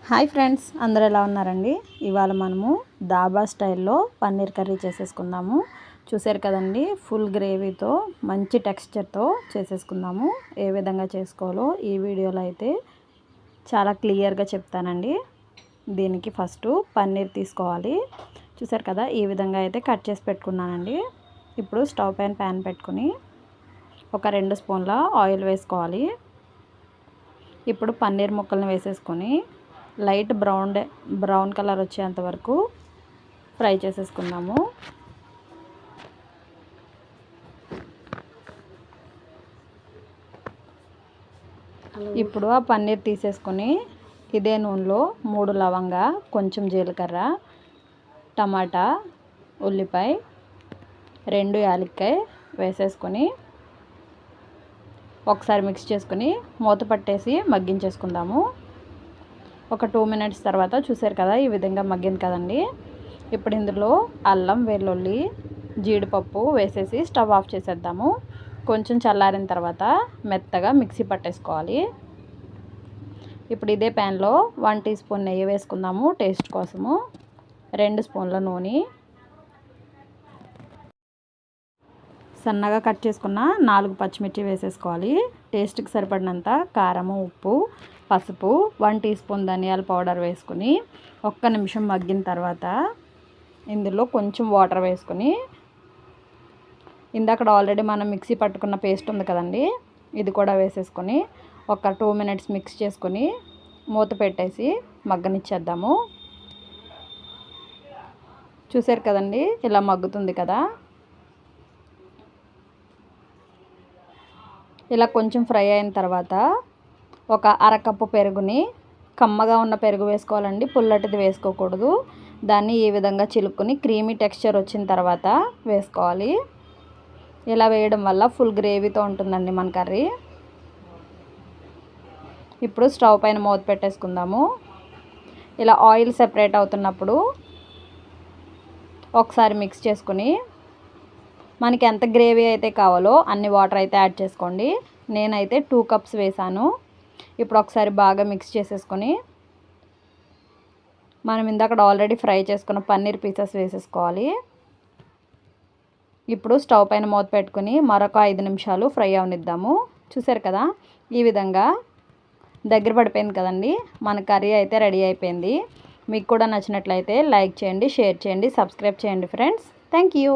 Hi friends, అందరూ ఎలా ఉన్నారండి? ఇవాళ మనము దాబా స్టైల్లో పన్నీర్ కర్రీ చేసేసుకుందాము. చూసారు కదండి, ఫుల్ గ్రేవీతో మంచి టెక్స్చర్తో చేసేసుకుందాము. ఏ విధంగా చేసుకోవాలో ఈ వీడియోలో అయితే చాలా క్లియర్గా చెప్తానండి. దీనికి ఫస్ట్ పన్నీర్ తీసుకోవాలి. చూసారు కదా, ఈ విధంగా అయితే కట్ చేసి పెట్టుకున్నానండి. ఇప్పుడు స్టవ్ పైన ప్యాన్ పెట్టుకుని ఒక 2 స్పూన్ల ఆయిల్ వేసుకోవాలి. ఇప్పుడు పన్నీర్ ముక్కల్ని వేసేసుకొని లైట్ బ్రౌన్ కలర్ వచ్చేంత వరకు ఫ్రై చేసేసుకుందాము. ఇప్పుడు ఆ పన్నీర్ తీసేసుకొని ఇదే నూనెలో 3 లవంగా, కొంచెం జీలకర్ర, టమాటా, ఉల్లిపాయ, 2 యాలక్కాయ వేసేసుకొని ఒకసారి మిక్స్ చేసుకొని మూత పట్టేసి మగ్గించేసుకుందాము. ఒక 2 మినిట్స్ తర్వాత చూసారు కదా, ఈ విధంగా మగ్గింది కదండి. ఇప్పుడు ఇందులో అల్లం, వెల్లుల్లి, జీడిపప్పు వేసేసి స్టవ్ ఆఫ్ చేసేద్దాము. కొంచెం చల్లారిన తర్వాత మెత్తగా మిక్సీ పట్టేసుకోవాలి. ఇప్పుడు ఇదే ప్యాన్లో 1 టీ స్పూన్ నెయ్యి వేసుకుందాము టేస్ట్ కోసము. 2 స్పూన్ల నూనె, సన్నగా కట్ చేసుకున్న 4 పచ్చిమిర్చి వేసేసుకోవాలి. టేస్ట్కి సరిపడినంత కారము, ఉప్పు, పసుపు, 1 టీ స్పూన్ ధనియాల పౌడర్ వేసుకుని ఒక్క నిమిషం మగ్గిన తర్వాత ఇందులో కొంచెం వాటర్ వేసుకొని ఇందాక ఆల్రెడీ మనం మిక్సీ పట్టుకున్న పేస్ట్ ఉంది కదండి, ఇది కూడా వేసేసుకొని ఒక 2 మినిట్స్ మిక్స్ చేసుకొని మూత పెట్టేసి మగ్గనిచ్చేద్దాము. చూసారు కదండి, ఇలా మగ్గుతుంది కదా. ఇలా కొంచెం ఫ్రై అయిన తర్వాత ఒక అరకప్పు పెరుగుని, కమ్మగా ఉన్న పెరుగు వేసుకోవాలండి, పుల్లటిది వేసుకోకూడదు. దాన్ని ఈ విధంగా చిలుక్కుని క్రీమీ టెక్స్చర్ వచ్చిన తర్వాత వేసుకోవాలి. ఇలా వేయడం వల్ల ఫుల్ గ్రేవీతో ఉంటుందండి మన కర్రీ. ఇప్పుడు స్టవ్ పైన మూత పెట్టేసుకుందాము. ఇలా ఆయిల్ సెపరేట్ అవుతున్నప్పుడు ఒకసారి మిక్స్ చేసుకుని మనకి ఎంత గ్రేవీ అయితే కావాలో అన్ని వాటర్ అయితే యాడ్ చేసుకోండి. నేనైతే 2 కప్స్ వేసాను. ఇప్పుడు ఒకసారి బాగా మిక్స్ చేసేసుకొని మనం ఇందాక ఆల్రెడీ ఫ్రై చేసుకున్న పన్నీర్ పీసెస్ వేసేసుకోవాలి. ఇప్పుడు స్టవ్ పైన మూత పెట్టుకుని మరొక 5 నిమిషాలు ఫ్రై అవనిద్దాము. చూసారు కదా, ఈ విధంగా దగ్గర పడిపోయింది కదండి. మన కర్రీ అయితే రెడీ అయిపోయింది. మీకు కూడా నచ్చినట్లయితే లైక్ చేయండి, షేర్ చేయండి, సబ్స్క్రైబ్ చేయండి ఫ్రెండ్స్. Thank you.